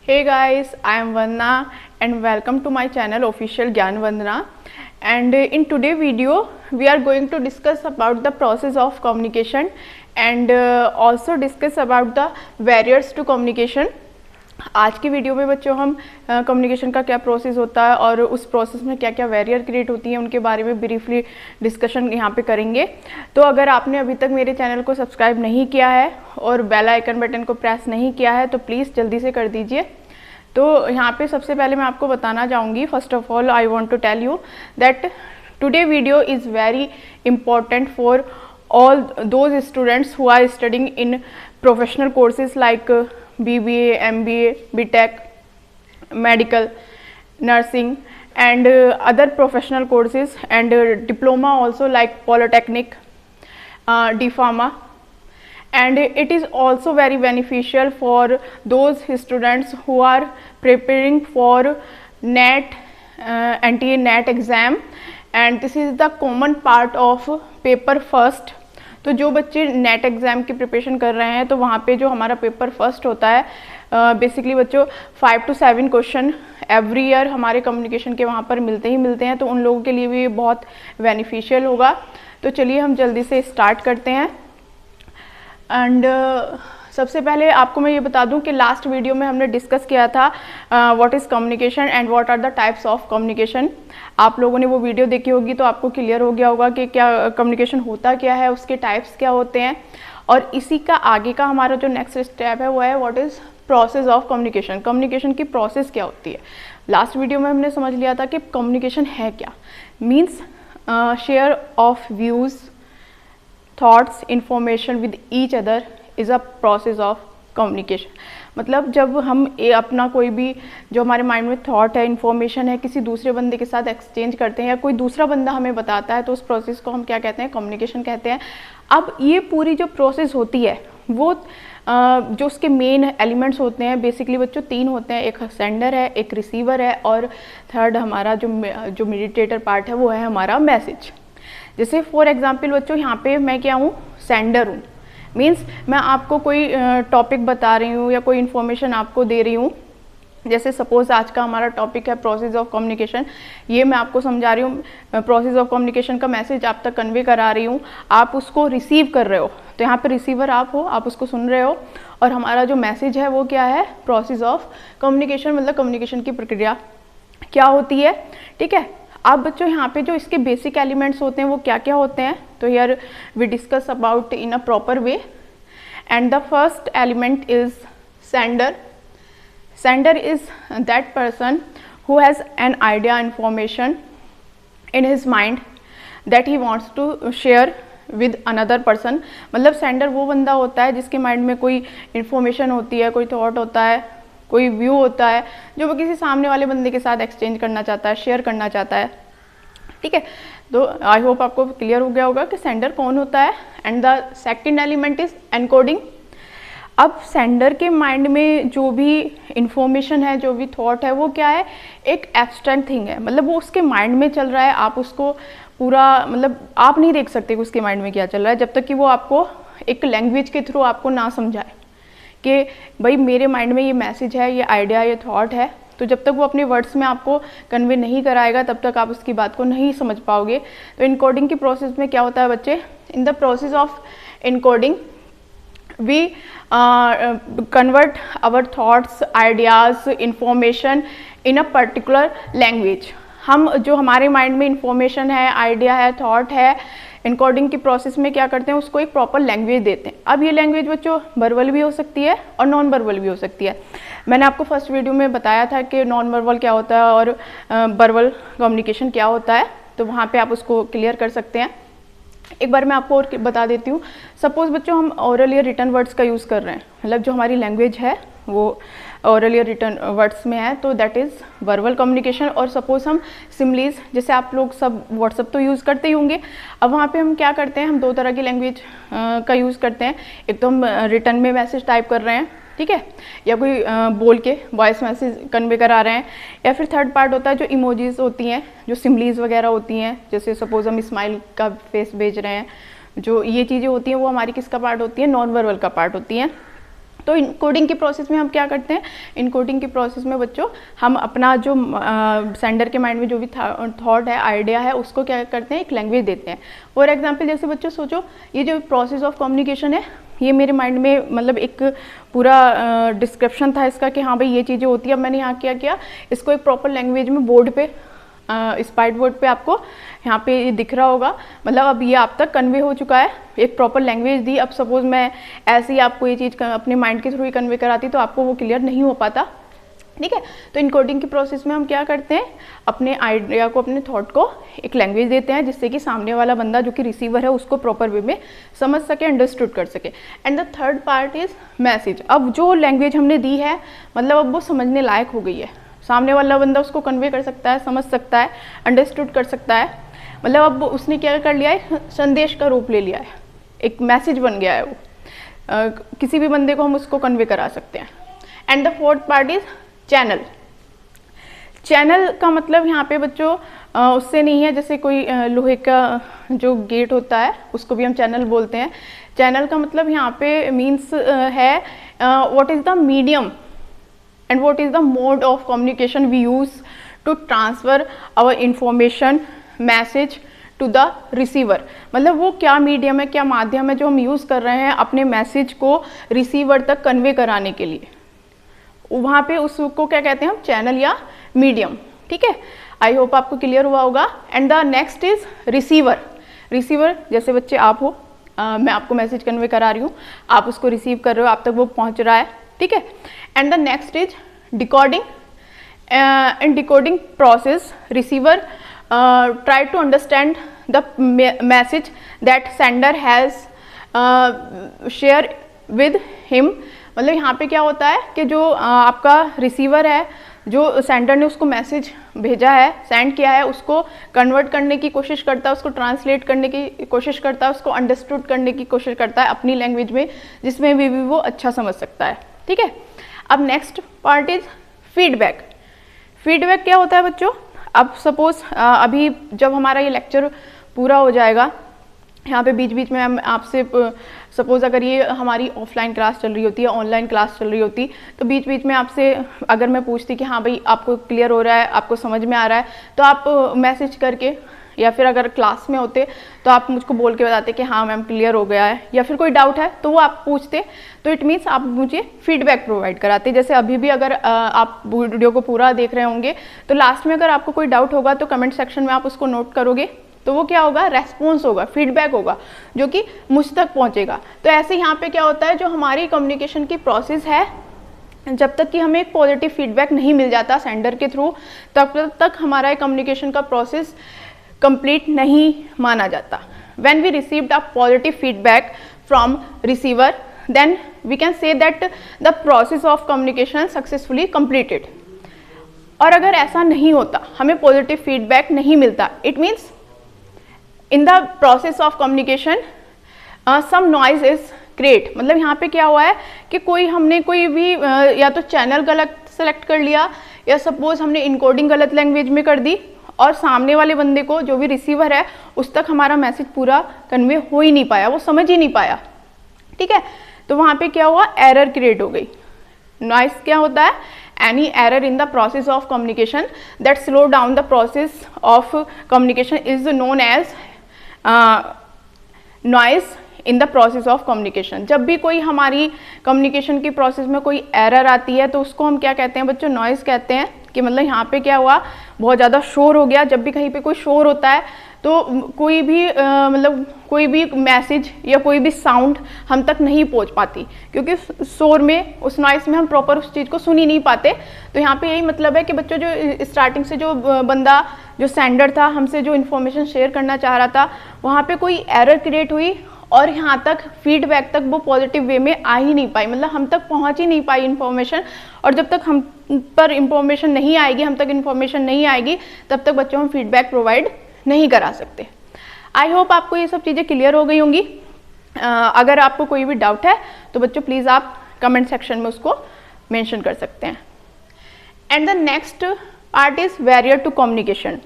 Hey guys, I am Vandana and welcome to my channel official Gyan Vandana. And in today video we are going to discuss about the process of communication and also discuss about the barriers to communication. आज की video में बच्चों हम communication का क्या process होता है और उस प्रोसेस में क्या क्या बैरियर क्रिएट होती हैं उनके बारे में ब्रीफली डिस्कशन यहाँ पे करेंगे। तो अगर आपने अभी तक मेरे चैनल को सब्सक्राइब नहीं किया है और बेल आइकन बटन को प्रेस नहीं किया है तो प्लीज़ जल्दी से कर दीजिए। तो यहाँ पे सबसे पहले मैं आपको बताना चाहूँगी, first of all I want to tell you that today video is very important for all those students who are studying in professional courses like BBA, MBA, BTech, medical, nursing and other professional courses and diploma also like polytechnic, D-Pharma, and it is also very beneficial for those students who are preparing for NET, NTA-NET exam, and this is the common part of paper first. तो जो बच्चे net exam की preparation कर रहे हैं तो वहाँ पे जो हमारा पेपर फर्स्ट होता है, बेसिकली बच्चों 5 to 7 क्वेश्चन एवरी ईयर हमारे कम्युनिकेशन के वहाँ पर मिलते हैं, तो उन लोगों के लिए भी ये बहुत बेनिफिशियल होगा। तो चलिए हम जल्दी से स्टार्ट करते हैं। एंड सबसे पहले आपको मैं ये बता दूं कि लास्ट वीडियो में हमने डिस्कस किया था what is communication and what are the types of communication. आप लोगों ने वो वीडियो देखी होगी तो आपको क्लियर हो गया होगा कि क्या कम्युनिकेशन होता क्या है, उसके टाइप्स क्या होते हैं। और इसी का आगे का हमारा जो नेक्स्ट स्टेप है वो है what is process of communication. Communication की प्रोसेस क्या होती है। लास्ट वीडियो में हमने समझ लिया था कि कम्युनिकेशन है क्या, means share of views, thoughts, information with each other is a process of communication. मतलब जब हम अपना कोई भी जो हमारे माइंड में थॉट है, इन्फॉर्मेशन है, किसी दूसरे बंदे के साथ एक्सचेंज करते हैं या कोई दूसरा बंदा हमें बताता है तो उस प्रोसेस को हम क्या कहते हैं, कम्युनिकेशन कहते हैं। अब ये पूरी जो प्रोसेस होती है वो जो उसके मेन एलिमेंट्स होते हैं बेसिकली बच्चों 3 होते हैं, एक सेंडर है, एक रिसीवर है और थर्ड हमारा जो मीडिएटर पार्ट है वो है हमारा मैसेज। जैसे फॉर एग्जाम्पल बच्चों यहाँ पे मैं क्या हूँ, सेंडर हूँ, मीन्स मैं आपको कोई टॉपिक बता रही हूँ या कोई इन्फॉर्मेशन आपको दे रही हूँ। जैसे सपोज आज का हमारा टॉपिक है प्रोसेस ऑफ कम्युनिकेशन, ये मैं आपको समझा रही हूँ, प्रोसेस ऑफ कम्युनिकेशन का मैसेज आप तक कन्वे करा रही हूँ, आप उसको रिसीव कर रहे हो, तो यहाँ पे रिसीवर आप हो, आप उसको सुन रहे हो और हमारा जो मैसेज है वो क्या है, प्रोसेस ऑफ कम्युनिकेशन। मतलब कम्युनिकेशन की प्रक्रिया क्या होती है, ठीक है। अब बच्चों यहाँ पे जो इसके बेसिक एलिमेंट्स होते हैं वो क्या क्या होते हैं, तो here we discuss about in a proper way. And the first element is sender. Sender is that person who has an idea, information in his mind that he wants to share with another person. मतलब sender वो बंदा होता है जिसके mind में कोई information होती है, कोई थॉट होता है, कोई व्यू होता है जो वो किसी सामने वाले बंदे के साथ एक्सचेंज करना चाहता है, शेयर करना चाहता है, ठीक है। तो आई होप आपको क्लियर हो गया होगा कि सेंडर कौन होता है। And the second element is encoding. अब सेंडर के माइंड में जो भी इंफॉर्मेशन है, जो भी थॉट है वो क्या है, एक एब्स्ट्रैक्ट थिंग है। मतलब वो उसके माइंड में चल रहा है, आप उसको पूरा मतलब आप नहीं देख सकते कि उसके माइंड में क्या चल रहा है जब तक कि वो आपको एक लैंग्वेज के थ्रू आपको ना समझाए कि भाई मेरे माइंड में ये मैसेज है, ये आइडिया, ये थॉट है। तो जब तक वो अपने वर्ड्स में आपको कन्वे नहीं कराएगा तब तक आप उसकी बात को नहीं समझ पाओगे। तो इनकोडिंग की प्रोसेस में क्या होता है बच्चे, in the process of encoding we convert our thoughts, ideas, information in a particular language. हम जो हमारे माइंड में इंफॉर्मेशन है, आइडिया है, थॉट है, इनकोडिंग की प्रोसेस में क्या करते हैं, उसको एक प्रॉपर लैंग्वेज देते हैं। अब ये लैंग्वेज बच्चों वर्बल भी हो सकती है और नॉन वर्बल भी हो सकती है। मैंने आपको फर्स्ट वीडियो में बताया था कि नॉन वर्बल क्या होता है और वर्बल कम्युनिकेशन क्या होता है, तो वहाँ पे आप उसको क्लियर कर सकते हैं। एक बार मैं आपको और बता देती हूँ। सपोज बच्चों हम ओरल या रिटन वर्ड्स का यूज़ कर रहे हैं, मतलब जो हमारी लैंग्वेज है वो ओरल या रिटन वर्ड्स में है, तो दैट इज़ वर्बल कम्युनिकेशन। और सपोज हम सिमलीज, जैसे आप लोग सब व्हाट्सअप तो यूज़ करते ही होंगे, अब वहाँ पे हम क्या करते हैं, हम 2 तरह की लैंग्वेज का यूज़ करते हैं। एक तो हम रिटन में मैसेज टाइप कर रहे हैं, ठीक है, या कोई बोल के वॉइस मैसेज कन्वे करा रहे हैं, या फिर थर्ड पार्ट होता है जो इमोजीज होती हैं, जो सिमलीज वगैरह होती हैं। जैसे सपोज हम स्माइल का फेस भेज रहे हैं, जो ये चीज़ें होती हैं वो हमारी किसका पार्ट होती है, नॉन वर्बल का पार्ट होती हैं। तो इनकोडिंग की प्रोसेस में हम क्या करते हैं, इनकोडिंग की प्रोसेस में बच्चों हम अपना जो सेंडर के माइंड में जो भी थॉट है, आइडिया है, उसको क्या करते हैं, एक लैंग्वेज देते हैं। फॉर एग्जांपल जैसे बच्चों सोचो ये जो प्रोसेस ऑफ कम्युनिकेशन है, ये मेरे माइंड में मतलब एक पूरा डिस्क्रिप्शन था इसका कि हाँ भाई ये चीज़ें होती है। अब मैंने यहाँ क्या किया, इसको एक प्रॉपर लैंग्वेज में बोर्ड पे स्पाइट बोर्ड पे आपको यहाँ पे ये दिख रहा होगा, मतलब अब ये आप तक कन्वे हो चुका है, एक प्रॉपर लैंग्वेज दी। अब सपोज मैं ऐसे ही आपको ये चीज़ अपने माइंड के थ्रू ही कन्वे कराती तो आपको वो क्लियर नहीं हो पाता, ठीक है। तो इनकोडिंग की प्रोसेस में हम क्या करते हैं, अपने आइडिया को, अपने थॉट को एक लैंग्वेज देते हैं जिससे कि सामने वाला बंदा जो कि रिसीवर है उसको प्रॉपर वे में समझ सके, अंडरस्टूड कर सके। And the third part is message. अब जो लैंग्वेज हमने दी है मतलब अब वो समझने लायक हो गई है, सामने वाला बंदा उसको कन्वे कर सकता है, समझ सकता है, अंडरस्टूड कर सकता है, मतलब अब उसने क्या कर लिया है, संदेश का रूप ले लिया है, एक मैसेज बन गया है वो, किसी भी बंदे को हम उसको कन्वे करा सकते हैं। And the fourth part is channel. Channel का मतलब यहाँ पे बच्चों उससे नहीं है, जैसे कोई लोहे का जो गेट होता है उसको भी हम चैनल बोलते हैं। चैनल का मतलब यहाँ पे मीन्स है what is the medium and what is the mode of communication we use to transfer our information message to the receiver। मतलब वो क्या मीडियम है, क्या माध्यम है जो हम यूज़ कर रहे हैं अपने मैसेज को रिसीवर तक कन्वे कराने के लिए, वहाँ पे उसको क्या कहते हैं हम, चैनल या मीडियम, ठीक है। आई होप आपको क्लियर हुआ होगा। And the next is receiver. Receiver जैसे बच्चे आप हो, मैं आपको मैसेज कन्वे करा रही हूँ, आप उसको रिसीव कर रहे हो, आप तक वो पहुँच रहा है, ठीक है। And the next is decoding. In decoding process receiver try to understand the message that sender has share with him. मतलब यहाँ पे क्या होता है कि जो आपका रिसीवर है, जो सेंडर ने उसको मैसेज भेजा है, सेंड किया है, उसको कन्वर्ट करने की कोशिश करता है, उसको ट्रांसलेट करने की कोशिश करता है, उसको अंडरस्टूड करने की कोशिश करता है अपनी लैंग्वेज में जिसमें भी वो अच्छा समझ सकता है, ठीक है। अब next part is feedback. Feedback क्या होता है बच्चों, अब सपोज अभी जब हमारा ये लेक्चर पूरा हो जाएगा, यहाँ पे बीच बीच में हम आपसे सपोज अगर ये हमारी ऑफलाइन क्लास चल रही होती है, ऑनलाइन क्लास चल रही होती, तो बीच बीच में आपसे अगर मैं पूछती कि हाँ भाई आपको क्लियर हो रहा है, आपको समझ में आ रहा है, तो आप मैसेज करके या फिर अगर क्लास में होते तो आप मुझको बोल के बताते कि हाँ मैम क्लियर हो गया है, या फिर कोई डाउट है तो वो आप पूछते, तो इट मीन्स आप मुझे फीडबैक प्रोवाइड कराते। जैसे अभी भी अगर आप वीडियो को पूरा देख रहे होंगे तो लास्ट में अगर आपको कोई डाउट होगा तो कमेंट सेक्शन में आप उसको नोट करोगे, तो वो क्या होगा, रेस्पॉन्स होगा, फीडबैक होगा जो कि मुझ तक पहुंचेगा। तो ऐसे यहाँ पे क्या होता है, जो हमारी कम्युनिकेशन की प्रोसेस है, जब तक कि हमें एक पॉजिटिव फीडबैक नहीं मिल जाता सेंडर के थ्रू, तब तक हमारा कम्युनिकेशन का प्रोसेस कंप्लीट नहीं माना जाता। When we received a positive feedback from receiver, then we can say that the process of communication successfully completed। और अगर ऐसा नहीं होता, हमें पॉजिटिव फीडबैक नहीं मिलता, it means in the process of communication some noise is create. मतलब यहाँ पे क्या हुआ है कि हमने कोई भी या तो चैनल गलत सेलेक्ट कर लिया, या सपोज हमने इनकोडिंग गलत लैंग्वेज में कर दी, और सामने वाले बंदे को, जो भी रिसीवर है, उस तक हमारा मैसेज पूरा कन्वे हो ही नहीं पाया, वो समझ ही नहीं पाया, ठीक है। तो वहाँ पे क्या हुआ, एरर क्रिएट हो गई। नॉइस क्या होता है, any error in the process of communication that slow down the process of communication is known as noise in the process of communication. जब भी कोई हमारी कम्युनिकेशन की प्रोसेस में कोई एरर आती है तो उसको हम क्या कहते हैं बच्चों, नॉइस कहते हैं। कि मतलब यहाँ पे क्या हुआ, बहुत ज़्यादा शोर हो गया। जब भी कहीं पे कोई शोर होता है तो कोई भी मतलब कोई भी मैसेज या कोई भी साउंड हम तक नहीं पहुँच पाती, क्योंकि शोर में, उस नॉइस में हम प्रॉपर उस चीज़ को सुन ही नहीं पाते। तो यहाँ पे यही मतलब है कि बच्चों जो स्टार्टिंग से जो बंदा, जो सेंडर था, हमसे जो इन्फॉर्मेशन शेयर करना चाह रहा था, वहाँ पे कोई एरर क्रिएट हुई और यहाँ तक फीडबैक तक वो पॉजिटिव वे में आ ही नहीं पाई, मतलब हम तक पहुँच ही नहीं पाई इन्फॉर्मेशन। और जब तक हम पर इन्फॉर्मेशन नहीं आएगी, हम तक इन्फॉर्मेशन नहीं आएगी, तब तक बच्चों हम फीडबैक प्रोवाइड नहीं करा सकते। आई होप आपको ये सब चीज़ें क्लियर हो गई होंगी। अगर आपको कोई भी डाउट है तो बच्चों प्लीज़ आप कमेंट सेक्शन में उसको मेंशन कर सकते हैं। And the next part is barrier to communication.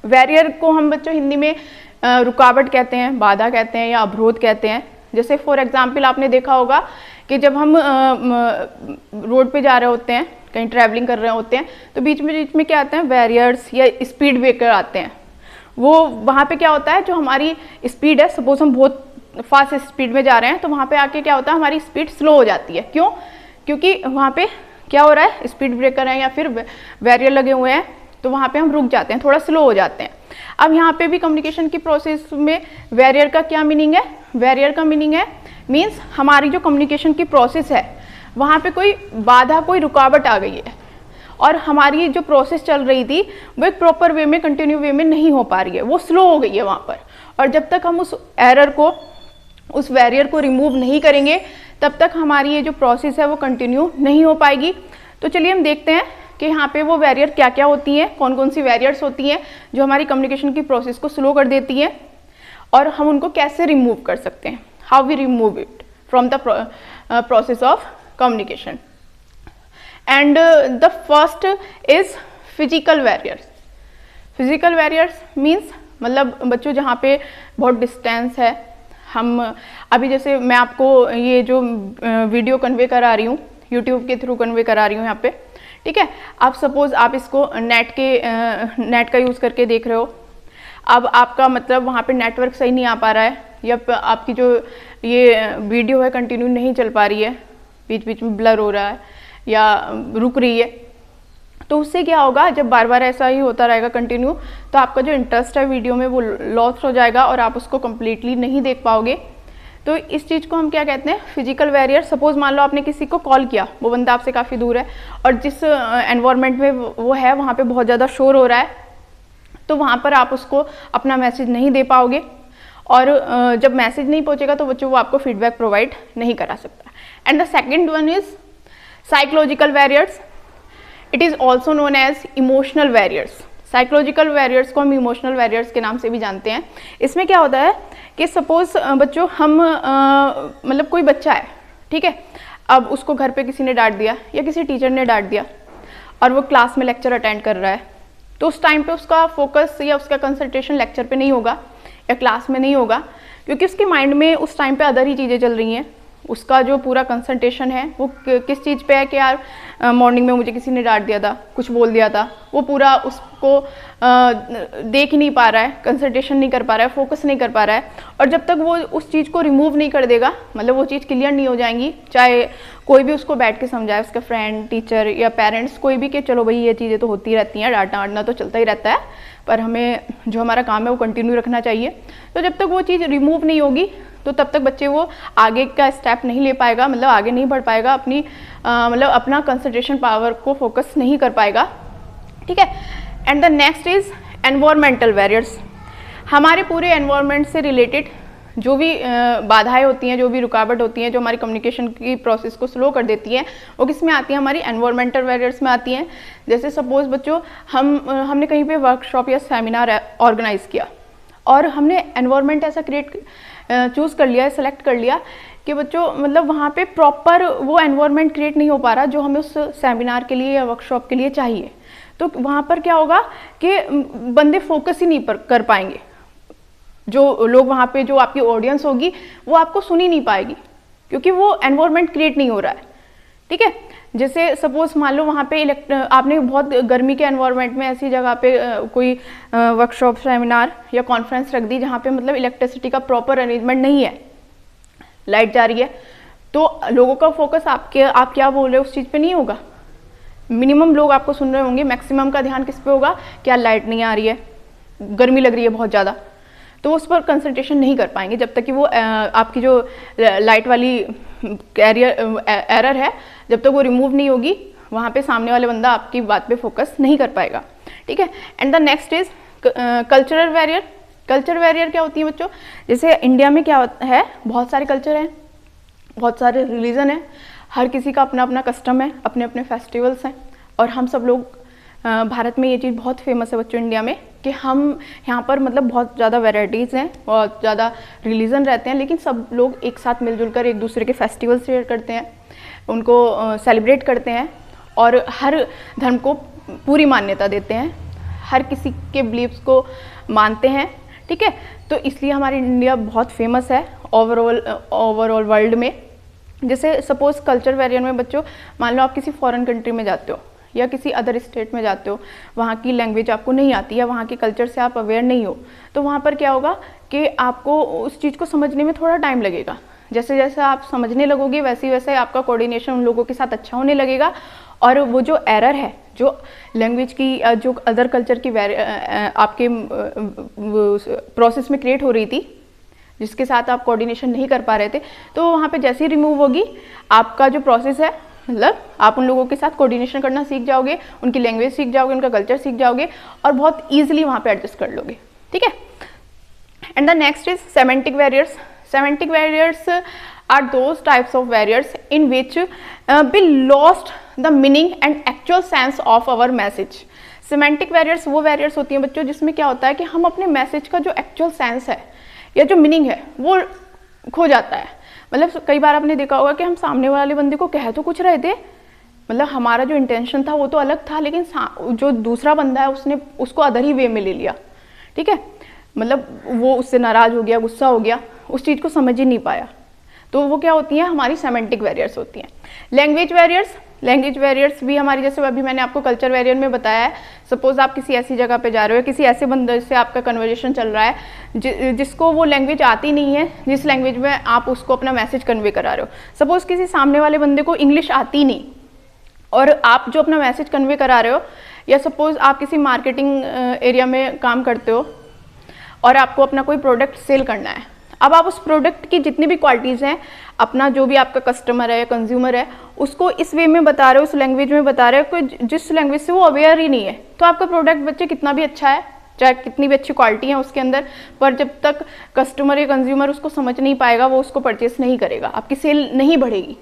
Barrier को हम बच्चों हिंदी में रुकावट कहते हैं, बाधा कहते हैं, या अवरोध कहते हैं। जैसे फॉर एग्जाम्पल आपने देखा होगा कि जब हम रोड पे जा रहे होते हैं, कहीं ट्रैवलिंग कर रहे होते हैं, तो बीच में क्या आते हैं, बैरियर्स या स्पीड ब्रेकर आते हैं। वो वहाँ पे क्या होता है, जो हमारी स्पीड है, सपोज हम बहुत फास्ट स्पीड में जा रहे हैं, तो वहाँ पे आके क्या होता है, हमारी स्पीड स्लो हो जाती है। क्यों? क्योंकि वहाँ पे क्या हो रहा है, स्पीड ब्रेकर है या फिर बैरियर लगे हुए हैं, तो वहाँ पे हम रुक जाते हैं, थोड़ा स्लो हो जाते हैं। अब यहाँ पे भी कम्युनिकेशन की प्रोसेस में बैरियर का क्या मीनिंग है? बैरियर का मीनिंग है मीन्स हमारी जो कम्युनिकेशन की प्रोसेस है वहाँ पे कोई बाधा, कोई रुकावट आ गई है और हमारी जो प्रोसेस चल रही थी वो एक प्रॉपर वे में, कंटिन्यू वे में नहीं हो पा रही है, वो स्लो हो गई है वहाँ पर। और जब तक हम उस एरर को, उस बैरियर को रिमूव नहीं करेंगे, तब तक हमारी ये जो प्रोसेस है वो कंटिन्यू नहीं हो पाएगी। तो चलिए हम देखते हैं कि यहाँ पे वो बैरियर क्या क्या होती हैं, कौन कौन सी बैरियर्स होती हैं जो हमारी कम्युनिकेशन की प्रोसेस को स्लो कर देती हैं और हम उनको कैसे रिमूव कर सकते हैं, how we remove it from the process of communication. And the first is physical barriers. Physical barriers means मतलब बच्चों जहाँ पे बहुत डिस्टेंस है, हम अभी जैसे मैं आपको ये जो वीडियो कन्वे करा रही हूँ, यूट्यूब के थ्रू कन्वे करा रही हूँ यहाँ पे, ठीक है। आप सपोज आप इसको नेट का यूज़ करके देख रहे हो, अब आपका मतलब वहाँ पे नेटवर्क सही नहीं आ पा रहा है या आपकी जो ये वीडियो है कंटिन्यू नहीं चल पा रही है, बीच बीच में ब्लर हो रहा है या रुक रही है, तो उससे क्या होगा, जब बार बार ऐसा ही होता रहेगा कंटिन्यू, तो आपका जो इंटरेस्ट है वीडियो में वो लॉस हो जाएगा और आप उसको कम्प्लीटली नहीं देख पाओगे। तो इस चीज़ को हम क्या कहते हैं, फिजिकल बैरियर। सपोज मान लो आपने किसी को कॉल किया, वो बंदा आपसे काफ़ी दूर है और जिस एनवायरनमेंट में वो है वहाँ पे बहुत ज़्यादा शोर हो रहा है, तो वहाँ पर आप उसको अपना मैसेज नहीं दे पाओगे और जब मैसेज नहीं पहुँचेगा तो बच्चों वो आपको फीडबैक प्रोवाइड नहीं करा सकता। And the second one is psychological barriers. It is also known as emotional barriers. Psychological barriers को हम इमोशनल बैरियर्स के नाम से भी जानते हैं। इसमें क्या होता है कि सपोज बच्चों हम मतलब कोई बच्चा है, ठीक है, अब उसको घर पे किसी ने डांट दिया या किसी टीचर ने डांट दिया और वो क्लास में लेक्चर अटेंड कर रहा है, तो उस टाइम पे उसका फोकस या उसका कंसंट्रेशन लेक्चर पे नहीं होगा या क्लास में नहीं होगा, क्योंकि उसके माइंड में उस टाइम पे अदर ही चीज़ें चल रही हैं। उसका जो पूरा कंसंट्रेशन है वो किस चीज़ पे है कि यार मॉर्निंग में मुझे किसी ने डांट दिया था, कुछ बोल दिया था, वो पूरा उसको देख नहीं पा रहा है, कंसंट्रेशन नहीं कर पा रहा है, फोकस नहीं कर पा रहा है। और जब तक वो उस चीज़ को रिमूव नहीं कर देगा, मतलब वो चीज़ क्लियर नहीं हो जाएंगी, चाहे कोई भी उसको बैठ के समझाए, उसका फ्रेंड, टीचर या पेरेंट्स, कोई भी, कि चलो भाई ये चीज़ें तो होती रहती हैं, डांटना वाटना तो चलता ही रहता है, पर हमें जो हमारा काम है वो कंटिन्यू रखना चाहिए। तो जब तक वो चीज़ रिमूव नहीं होगी तो तब तक बच्चे वो आगे का स्टेप नहीं ले पाएगा, मतलब आगे नहीं बढ़ पाएगा, अपनी मतलब अपना कंसंट्रेशन पावर को फोकस नहीं कर पाएगा, ठीक है। And the next is environmental barriers. हमारे पूरे एनवायरनमेंट से रिलेटेड जो भी बाधाएं होती हैं, जो भी रुकावट होती हैं, जो हमारी कम्युनिकेशन की प्रोसेस को स्लो कर देती हैं, वो किस में आती हैं, हमारी एनवायरमेंटल बैरियर्स में आती हैं। जैसे सपोज बच्चों हमने कहीं पे वर्कशॉप या सेमिनार ऑर्गेनाइज किया और हमने एनवायरनमेंट ऐसा चूज़ कर लिया, सेलेक्ट कर लिया कि बच्चों मतलब वहाँ पे प्रॉपर वो एनवायरनमेंट क्रिएट नहीं हो पा रहा जो हमें उस सेमिनार के लिए या वर्कशॉप के लिए चाहिए। तो वहाँ पर क्या होगा कि बंदे फोकस ही नहीं कर पाएंगे, जो लोग वहाँ पे, जो आपकी ऑडियंस होगी वो आपको सुन ही नहीं पाएगी, क्योंकि वो एनवायरनमेंट क्रिएट नहीं हो रहा है, ठीक है। जैसे सपोज मान लो वहाँ पे आपने बहुत गर्मी के एनवायरनमेंट में ऐसी जगह पे कोई वर्कशॉप, सेमिनार या कॉन्फ्रेंस रख दी जहाँ पे मतलब इलेक्ट्रिसिटी का प्रॉपर अरेंजमेंट नहीं है, लाइट जा रही है, तो लोगों का फोकस आप क्या बोल रहे हो उस चीज़ पे नहीं होगा। मिनिमम लोग आपको सुन रहे होंगे, मैक्सिमम का ध्यान किस पे होगा, क्या लाइट नहीं आ रही है, गर्मी लग रही है बहुत ज़्यादा, तो उस पर कंसंट्रेशन नहीं कर पाएंगे जब तक कि वो आपकी जो लाइट वाली एरर है, जब तक वो रिमूव नहीं होगी, वहाँ पे सामने वाले बंदा आपकी बात पे फोकस नहीं कर पाएगा, ठीक है। And the next is cultural barrier. Culture barrier क्या होती है बच्चों, जैसे इंडिया में क्या है, बहुत सारे कल्चर हैं, बहुत सारे रिलीजन हैं, हर किसी का अपना अपना कस्टम है, अपने अपने फेस्टिवल्स हैं, और हम सब लोग भारत में ये चीज़ बहुत फेमस है बच्चों इंडिया में कि हम यहाँ पर मतलब बहुत ज़्यादा वैरायटीज़ हैं, बहुत ज़्यादा रिलीजन रहते हैं, लेकिन सब लोग एक साथ मिलजुल कर एक दूसरे के फेस्टिवल शेयर करते हैं, उनको सेलिब्रेट करते हैं और हर धर्म को पूरी मान्यता देते हैं, हर किसी के बिलीव्स को मानते हैं, ठीक है। तो इसलिए हमारी इंडिया बहुत फेमस है ओवरऑल वर्ल्ड में। जैसे सपोज कल्चर वेरिएंट में बच्चों, मान लो आप किसी फॉरेन कंट्री में जाते हो या किसी अदर स्टेट में जाते हो, वहाँ की लैंग्वेज आपको नहीं आती या वहाँ के कल्चर से आप अवेयर नहीं हो, तो वहाँ पर क्या होगा कि आपको उस चीज़ को समझने में थोड़ा टाइम लगेगा। जैसे जैसे आप समझने लगोगे वैसे वैसे आपका कोऑर्डिनेशन उन लोगों के साथ अच्छा होने लगेगा, और वो जो एरर है जो लैंग्वेज की जो अदर कल्चर की आपके प्रोसेस में क्रिएट हो रही थी, जिसके साथ आप कोऑर्डिनेशन नहीं कर पा रहे थे, तो वहाँ पे जैसे ही रिमूव होगी आपका जो प्रोसेस है, मतलब आप उन लोगों के साथ कोऑर्डिनेशन करना सीख जाओगे, उनकी लैंग्वेज सीख जाओगे, उनका कल्चर सीख जाओगे और बहुत ईजिली वहाँ पे एडजस्ट कर लोगे। ठीक है। And the next is semantic barriers. Semantic barriers are those types of barriers in which we lost the meaning and actual sense of our message. Semantic barriers वो बैरियर्स होती हैं बच्चों जिसमें क्या होता है कि हम अपने मैसेज का जो एक्चुअल सेंस है या जो मीनिंग है वो खो जाता है। मतलब कई बार आपने देखा होगा कि हम सामने वाले बंदे को कह तो कुछ रहे थे, मतलब हमारा जो इंटेंशन था वो तो अलग था, लेकिन जो दूसरा बंदा है उसने उसको अदर ही वे में ले लिया। ठीक है, मतलब वो उससे नाराज हो गया, गुस्सा हो गया, उस चीज़ को समझ ही नहीं पाया। तो वो क्या होती हैं, हमारी सेमेंटिक बैरियर्स होती हैं। लैंग्वेज बैरियर्स, लैंग्वेज बैरियर्स भी हमारी, जैसे अभी मैंने आपको कल्चर बैरियर में बताया है, सपोज आप किसी ऐसी जगह पे जा रहे हो, किसी ऐसे बंदे से आपका कन्वर्सेशन चल रहा है जिसको वो लैंग्वेज आती नहीं है, जिस लैंग्वेज में आप उसको अपना मैसेज कन्वे करा रहे हो। सपोज किसी सामने वाले बंदे को इंग्लिश आती नहीं और आप जो अपना मैसेज कन्वे करा रहे हो, या सपोज आप किसी मार्केटिंग एरिया में काम करते हो और आपको अपना कोई प्रोडक्ट सेल करना है। अब आप उस प्रोडक्ट की जितनी भी क्वालिटीज़ हैं, अपना जो भी आपका कस्टमर है या कंज्यूमर है, उसको इस वे में बता रहे हो, उस लैंग्वेज में बता रहे हो कि जिस लैंग्वेज से वो अवेयर ही नहीं है। तो आपका प्रोडक्ट बच्चे कितना भी अच्छा है, चाहे कितनी भी अच्छी क्वालिटी है उसके अंदर, पर जब तक कस्टमर या कंज्यूमर उसको समझ नहीं पाएगा वो उसको परचेस नहीं करेगा, आपकी सेल नहीं बढ़ेगी।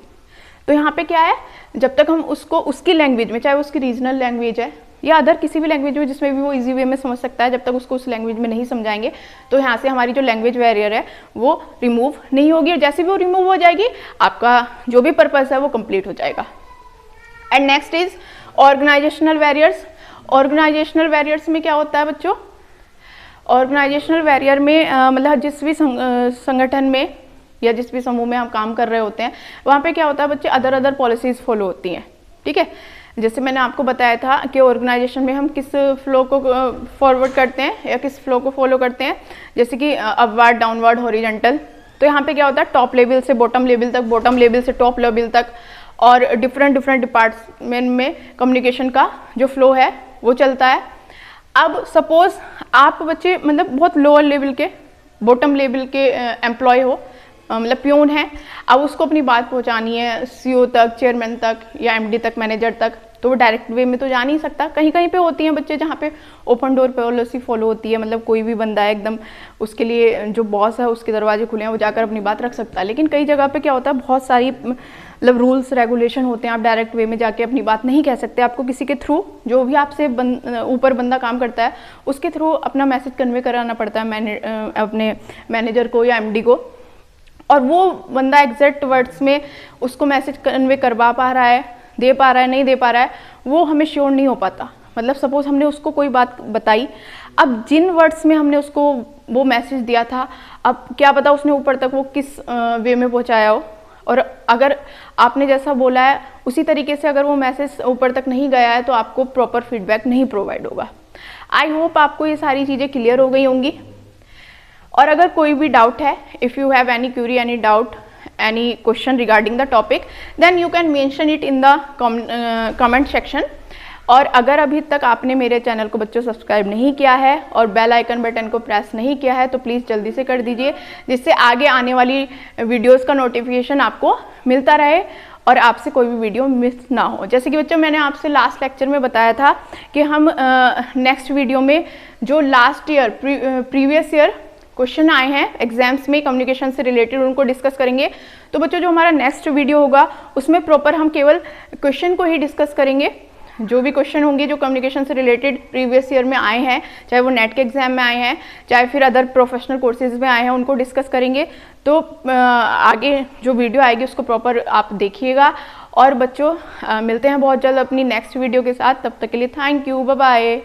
तो यहाँ पे क्या है, जब तक हम उसको उसकी लैंग्वेज में, चाहे उसकी रीजनल लैंग्वेज है या अदर किसी भी लैंग्वेज में जिसमें भी वो इजी वे में समझ सकता है, जब तक उसको उस लैंग्वेज में नहीं समझाएंगे तो यहाँ से हमारी जो लैंग्वेज बैरियर है वो रिमूव नहीं होगी। और जैसे भी वो रिमूव हो जाएगी आपका जो भी पर्पस है वो कंप्लीट हो जाएगा। And next is organisational barriers. Organisational barriers में क्या होता है बच्चों, ऑर्गेनाइजेशनल बैरियर में मतलब जिस भी संगठन में या जिस भी समूह में हम काम कर रहे होते हैं, वहाँ पे क्या होता है बच्चे, अदर पॉलिसीज़ फॉलो होती हैं। ठीक है, जैसे मैंने आपको बताया था कि ऑर्गेनाइजेशन में हम किस फ्लो को फॉरवर्ड करते हैं या किस फ्लो को फॉलो करते हैं, जैसे कि अपवर्ड, डाउनवर्ड, हॉरिजॉन्टल। तो यहाँ पे क्या होता है, टॉप लेवल से बॉटम लेवल तक, बॉटम लेवल से टॉप लेवल तक, और डिफरेंट डिपार्टमेंट में कम्युनिकेशन का जो फ्लो है वो चलता है। अब सपोज आप बच्चे मतलब बहुत लोअर लेवल के, बॉटम लेवल के एम्प्लॉय हो, मतलब प्यून है, अब उसको अपनी बात पहुंचानी है सीईओ तक, चेयरमैन तक या एमडी तक, मैनेजर तक, तो वो डायरेक्ट वे में तो जा नहीं सकता। कहीं कहीं पे होती हैं बच्चे जहाँ पे ओपन डोर पॉलिसी फॉलो होती है, मतलब कोई भी बंदा है एकदम, उसके लिए जो बॉस है उसके दरवाजे खुले हैं, वो जाकर अपनी बात रख सकता है। लेकिन कई जगह पे क्या होता है, बहुत सारी मतलब रूल्स रेगुलेशन होते हैं, आप डायरेक्ट वे में जाके अपनी बात नहीं कह सकते, आपको किसी के थ्रू, जो भी आपसे ऊपर बंदा काम करता है उसके थ्रू अपना मैसेज कन्वे कराना पड़ता है अपने मैनेजर को या एमडी को, और वो बंदा एग्जैक्ट वर्ड्स में उसको मैसेज कन्वे करवा पा रहा है, दे पा रहा है, नहीं दे पा रहा है, वो हमें श्योर नहीं हो पाता। मतलब सपोज हमने उसको कोई बात बताई, अब जिन वर्ड्स में हमने उसको वो मैसेज दिया था, अब क्या पता उसने ऊपर तक वो किस वे में पहुंचाया हो, और अगर आपने जैसा बोला है उसी तरीके से अगर वो मैसेज ऊपर तक नहीं गया है तो आपको प्रॉपर फीडबैक नहीं प्रोवाइड होगा। आई होप आपको ये सारी चीज़ें क्लियर हो गई होंगी। और अगर कोई भी डाउट है, if you have any Curie, any doubt, any question regarding the topic, then you can mention it in the comment section। और अगर अभी तक आपने मेरे चैनल को बच्चों सब्सक्राइब नहीं किया है और बेल आइकन बटन को प्रेस नहीं किया है तो प्लीज़ जल्दी से कर दीजिए, जिससे आगे आने वाली वीडियोस का नोटिफिकेशन आपको मिलता रहे और आपसे कोई भी वीडियो मिस ना हो। जैसे कि बच्चों मैंने आपसे लास्ट लेक्चर में बताया था कि हम नेक्स्ट वीडियो में जो last year previous year question आए हैं एग्जाम्स में कम्युनिकेशन से रिलेटेड, उनको डिस्कस करेंगे। तो बच्चों जो हमारा नेक्स्ट वीडियो होगा उसमें प्रॉपर हम केवल क्वेश्चन को ही डिस्कस करेंगे, जो भी क्वेश्चन होंगे जो कम्युनिकेशन से रिलेटेड प्रीवियस ईयर में आए हैं, चाहे वो नेट के एग्जाम में आए हैं, चाहे फिर अदर प्रोफेशनल कोर्सेज में आए हैं, उनको डिस्कस करेंगे। तो आगे जो वीडियो आएगी उसको प्रॉपर आप देखिएगा। और बच्चों मिलते हैं बहुत जल्द अपनी नेक्स्ट वीडियो के साथ, तब तक के लिए थैंक यू, बाय बाय।